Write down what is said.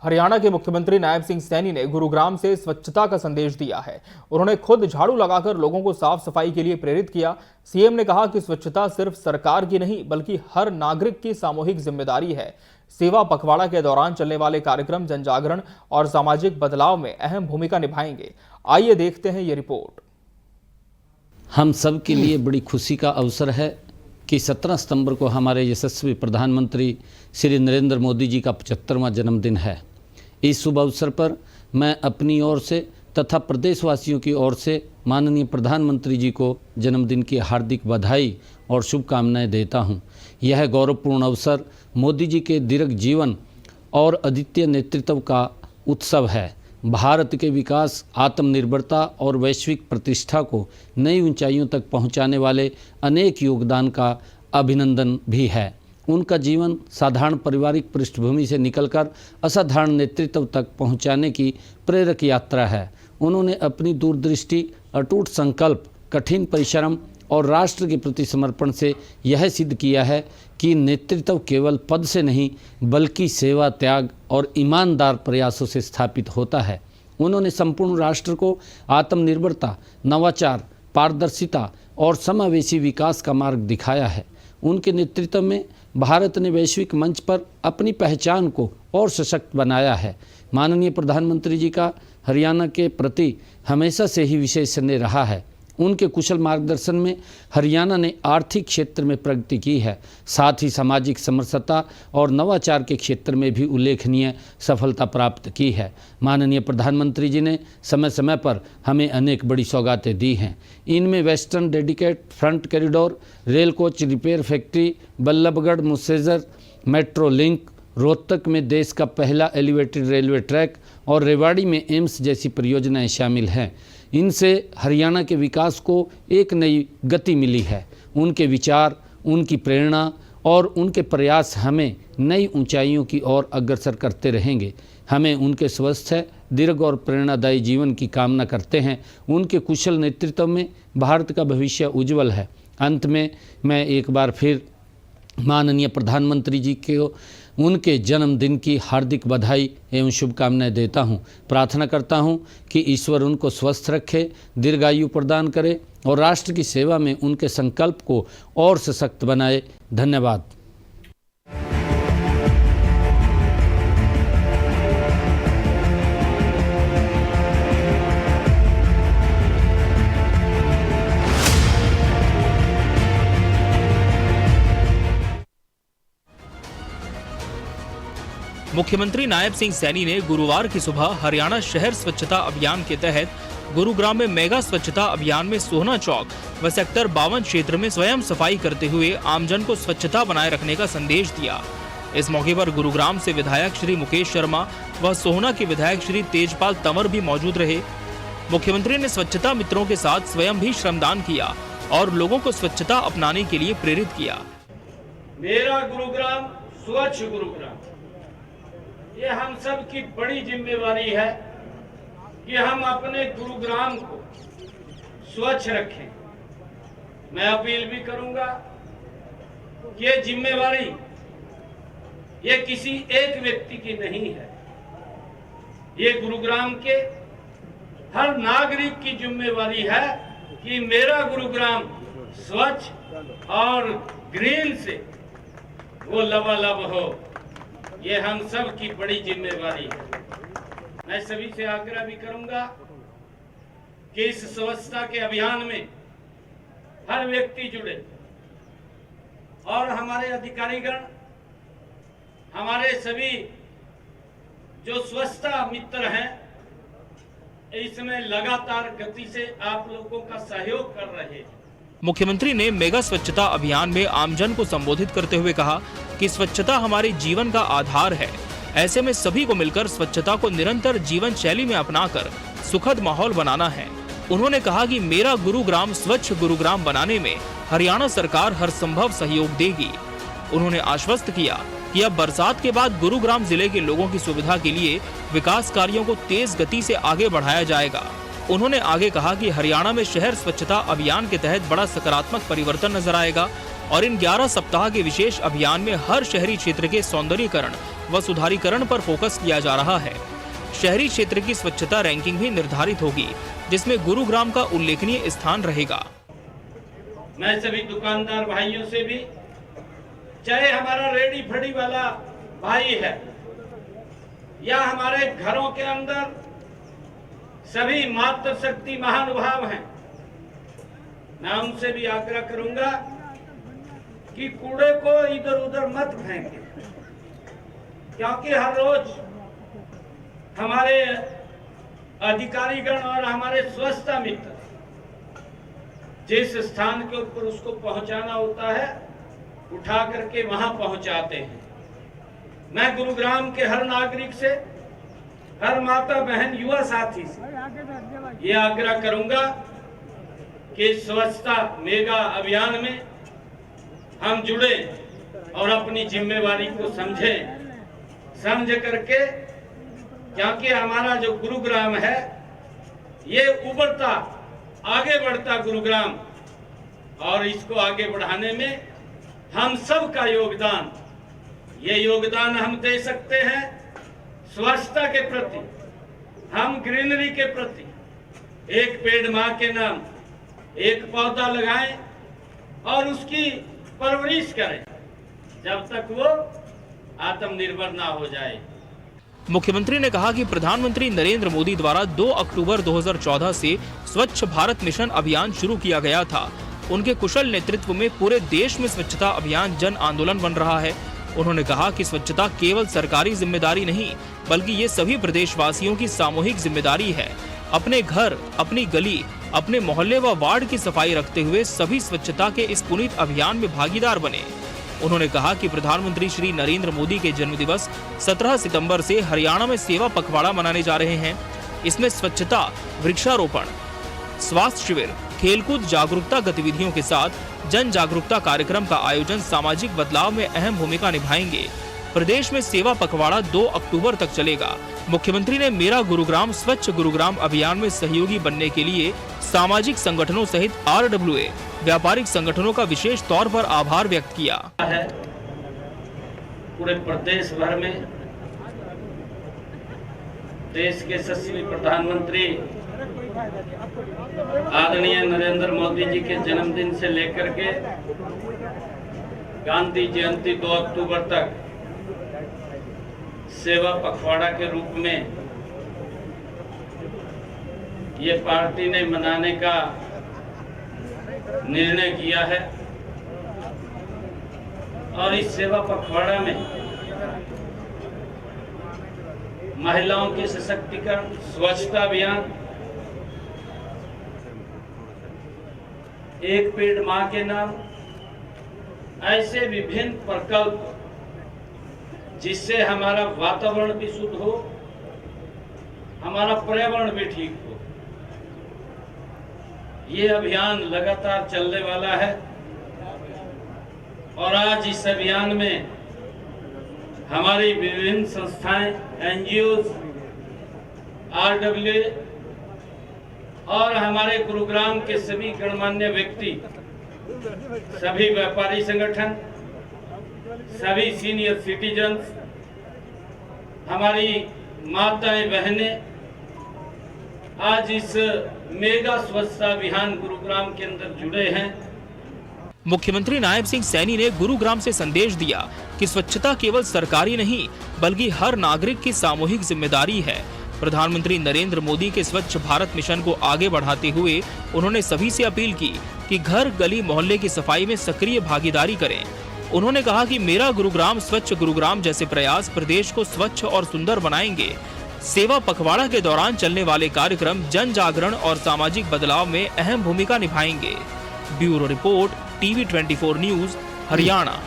हरियाणा के मुख्यमंत्री नायब सिंह सैनी ने गुरुग्राम से स्वच्छता का संदेश दिया है। उन्होंने खुद झाड़ू लगाकर लोगों को साफ सफाई के लिए प्रेरित किया। सीएम ने कहा कि स्वच्छता सिर्फ सरकार की नहीं बल्कि हर नागरिक की सामूहिक जिम्मेदारी है। सेवा पखवाड़ा के दौरान चलने वाले कार्यक्रम जनजागरण और सामाजिक बदलाव में अहम भूमिका निभाएंगे। आइए देखते हैं ये रिपोर्ट। हम सब के लिए बड़ी खुशी का अवसर है कि 17 सितंबर को हमारे यशस्वी प्रधानमंत्री श्री नरेंद्र मोदी जी का 75वां जन्मदिन है। इस शुभ अवसर पर मैं अपनी ओर से तथा प्रदेशवासियों की ओर से माननीय प्रधानमंत्री जी को जन्मदिन की हार्दिक बधाई और शुभकामनाएं देता हूं। यह गौरवपूर्ण अवसर मोदी जी के दीर्घ जीवन और अद्वितीय नेतृत्व का उत्सव है। भारत के विकास, आत्मनिर्भरता और वैश्विक प्रतिष्ठा को नई ऊंचाइयों तक पहुंचाने वाले अनेक योगदान का अभिनंदन भी है। उनका जीवन साधारण पारिवारिक पृष्ठभूमि से निकलकर असाधारण नेतृत्व तक पहुंचाने की प्रेरक यात्रा है। उन्होंने अपनी दूरदृष्टि, अटूट संकल्प, कठिन परिश्रम और राष्ट्र के प्रति समर्पण से यह सिद्ध किया है कि नेतृत्व केवल पद से नहीं बल्कि सेवा, त्याग और ईमानदार प्रयासों से स्थापित होता है। उन्होंने संपूर्ण राष्ट्र को आत्मनिर्भरता, नवाचार, पारदर्शिता और समावेशी विकास का मार्ग दिखाया है। उनके नेतृत्व में भारत ने वैश्विक मंच पर अपनी पहचान को और सशक्त बनाया है। माननीय प्रधानमंत्री जी का हरियाणा के प्रति हमेशा से ही विशेष स्नेह रहा है। उनके कुशल मार्गदर्शन में हरियाणा ने आर्थिक क्षेत्र में प्रगति की है, साथ ही सामाजिक समरसता और नवाचार के क्षेत्र में भी उल्लेखनीय सफलता प्राप्त की है। माननीय प्रधानमंत्री जी ने समय समय पर हमें अनेक बड़ी सौगातें दी हैं। इनमें western dedicate freight corridor, rail coach repair factory, Ballabhgarh Mujesar metro link, Rohtak में देश का पहला एलिवेटेड रेलवे ट्रैक और रेवाड़ी में एम्स जैसी परियोजनाएं शामिल हैं। इनसे हरियाणा के विकास को एक नई गति मिली है। उनके विचार, उनकी प्रेरणा और उनके प्रयास हमें नई ऊंचाइयों की ओर अग्रसर करते रहेंगे। हमें उनके स्वस्थ, दीर्घ और प्रेरणादायी जीवन की कामना करते हैं। उनके कुशल नेतृत्व में भारत का भविष्य उज्जवल है। अंत में मैं एक बार फिर माननीय प्रधानमंत्री जी को उनके जन्मदिन की हार्दिक बधाई एवं शुभकामनाएं देता हूं। प्रार्थना करता हूं कि ईश्वर उनको स्वस्थ रखे, दीर्घायु प्रदान करे और राष्ट्र की सेवा में उनके संकल्प को और सशक्त बनाए। धन्यवाद। मुख्यमंत्री नायब सिंह सैनी ने गुरुवार की सुबह हरियाणा शहर स्वच्छता अभियान के तहत गुरुग्राम में मेगा स्वच्छता अभियान में सोहना चौक व सेक्टर 52 क्षेत्र में स्वयं सफाई करते हुए आमजन को स्वच्छता बनाए रखने का संदेश दिया। इस मौके पर गुरुग्राम से विधायक श्री मुकेश शर्मा व सोहना के विधायक श्री तेजपाल तंवर भी मौजूद रहे। मुख्यमंत्री ने स्वच्छता मित्रों के साथ स्वयं भी श्रमदान किया और लोगों को स्वच्छता अपनाने के लिए प्रेरित किया। मेरा गुरुग्राम स्वच्छ गुरुग्राम, ये हम सब की बड़ी जिम्मेवारी है कि हम अपने गुरुग्राम को स्वच्छ रखें। मैं अपील भी करूंगा कि ये जिम्मेवारी ये किसी एक व्यक्ति की नहीं है, ये गुरुग्राम के हर नागरिक की जिम्मेवारी है कि मेरा गुरुग्राम स्वच्छ और ग्रीन से वो लबालब हो। ये हम सब की बड़ी जिम्मेवारी है। मैं सभी से आग्रह भी करूंगा कि इस स्वच्छता के अभियान में हर व्यक्ति जुड़े और हमारे अधिकारीगण, हमारे सभी जो स्वच्छता मित्र हैं, इसमें लगातार गति से आप लोगों का सहयोग कर रहे हैं। मुख्यमंत्री ने मेगा स्वच्छता अभियान में आमजन को संबोधित करते हुए कहा कि स्वच्छता हमारे जीवन का आधार है। ऐसे में सभी को मिलकर स्वच्छता को निरंतर जीवन शैली में अपनाकर सुखद माहौल बनाना है। उन्होंने कहा कि मेरा गुरुग्राम स्वच्छ गुरुग्राम बनाने में हरियाणा सरकार हर संभव सहयोग देगी। उन्होंने आश्वस्त किया कि अब बरसात के बाद गुरुग्राम जिले के लोगों की सुविधा के लिए विकास कार्यों को तेज गति से आगे बढ़ाया जाएगा। उन्होंने आगे कहा कि हरियाणा में शहर स्वच्छता अभियान के तहत बड़ा सकारात्मक परिवर्तन नजर आएगा और इन 11 सप्ताह के विशेष अभियान में हर शहरी क्षेत्र के सौंदर्यीकरण व सुधारीकरण पर फोकस किया जा रहा है। शहरी क्षेत्र की स्वच्छता रैंकिंग भी निर्धारित होगी, जिसमें गुरुग्राम का उल्लेखनीय स्थान रहेगा। मैं सभी दुकानदार भाइयों से भी, चाहे हमारा रेडी फड़ी वाला भाई है या हमारे घरों के अंदर सभी मातृशक्ति महानुभाव हैं, मैं उनसे भी आग्रह करूंगा कि कूड़े को इधर उधर मत फेंकें, क्योंकि हर रोज हमारे अधिकारीगण और हमारे स्वच्छता मित्र जिस स्थान के ऊपर उसको पहुंचाना होता है उठा करके वहां पहुंचाते हैं। मैं गुरुग्राम के हर नागरिक से, हर माता बहन युवा साथी से ये आग्रह करूंगा कि स्वच्छता मेगा अभियान में हम जुड़े और अपनी जिम्मेवारी को समझ करके, क्योंकि हमारा जो गुरुग्राम है ये उभरता आगे बढ़ता गुरुग्राम, और इसको आगे बढ़ाने में हम सब का योगदान, ये योगदान हम दे सकते हैं स्वच्छता के प्रति, हम ग्रीनरी के प्रति। एक पेड़ मां के नाम, एक पौधा लगाएं और उसकी परवरिश करें जब तक वो आत्मनिर्भर ना हो जाए। मुख्यमंत्री ने कहा कि प्रधानमंत्री नरेंद्र मोदी द्वारा 2 अक्टूबर 2014 से स्वच्छ भारत मिशन अभियान शुरू किया गया था। उनके कुशल नेतृत्व में पूरे देश में स्वच्छता अभियान जन आंदोलन बन रहा है। उन्होंने कहा कि स्वच्छता केवल सरकारी जिम्मेदारी नहीं, बल्कि ये सभी प्रदेशवासियों की सामूहिक जिम्मेदारी है। अपने घर, अपनी गली, अपने मोहल्ले व वार्ड की सफाई रखते हुए सभी स्वच्छता के इस पुनीत अभियान में भागीदार बने। उन्होंने कहा कि प्रधानमंत्री श्री नरेंद्र मोदी के जन्मदिवस 17 सितंबर से हरियाणा में सेवा पखवाड़ा मनाने जा रहे हैं। इसमें स्वच्छता, वृक्षारोपण, स्वास्थ्य शिविर, खेलकूद जागरूकता गतिविधियों के साथ जन जागरूकता कार्यक्रम का आयोजन सामाजिक बदलाव में अहम भूमिका निभाएंगे। प्रदेश में सेवा पखवाड़ा 2 अक्टूबर तक चलेगा। मुख्यमंत्री ने मेरा गुरुग्राम स्वच्छ गुरुग्राम अभियान में सहयोगी बनने के लिए सामाजिक संगठनों सहित RWA व्यापारिक संगठनों का विशेष तौर पर आभार व्यक्त किया है। पूरे प्रदेश भर में देश के यशस्वी प्रधानमंत्री आदरणीय नरेंद्र मोदी जी के जन्मदिन से लेकर के गांधी जयंती 2 अक्टूबर तक सेवा पखवाड़ा के रूप में ये पार्टी ने मनाने का निर्णय किया है। और इस सेवा पखवाड़ा में महिलाओं के सशक्तिकरण, स्वच्छता अभियान, एक पेड़ मां के नाम, ऐसे विभिन्न प्रकल्प जिससे हमारा वातावरण भी शुद्ध हो, हमारा पर्यावरण भी ठीक हो, ये अभियान लगातार चलने वाला है। और आज इस अभियान में हमारी विभिन्न संस्थाएं, NGOs, RWA और हमारे गुरुग्राम के सभी गणमान्य व्यक्ति, सभी व्यापारी संगठन, सभी सीनियर सिटीजन्स, हमारी माताएं बहनें आज इस मेगा स्वच्छता अभियान गुरुग्राम के अंदर जुड़े हैं। मुख्यमंत्री नायब सिंह सैनी ने गुरुग्राम से संदेश दिया कि स्वच्छता केवल सरकारी नहीं, बल्कि हर नागरिक की सामूहिक जिम्मेदारी है। प्रधानमंत्री नरेंद्र मोदी के स्वच्छ भारत मिशन को आगे बढ़ाते हुए उन्होंने सभी से अपील की कि घर, गली, मोहल्ले की सफाई में सक्रिय भागीदारी करें। उन्होंने कहा कि मेरा गुरुग्राम स्वच्छ गुरुग्राम जैसे प्रयास प्रदेश को स्वच्छ और सुंदर बनाएंगे। सेवा पखवाड़ा के दौरान चलने वाले कार्यक्रम जन जागरण और सामाजिक बदलाव में अहम भूमिका निभाएंगे। Bureau report, TV 24 news, Haryana.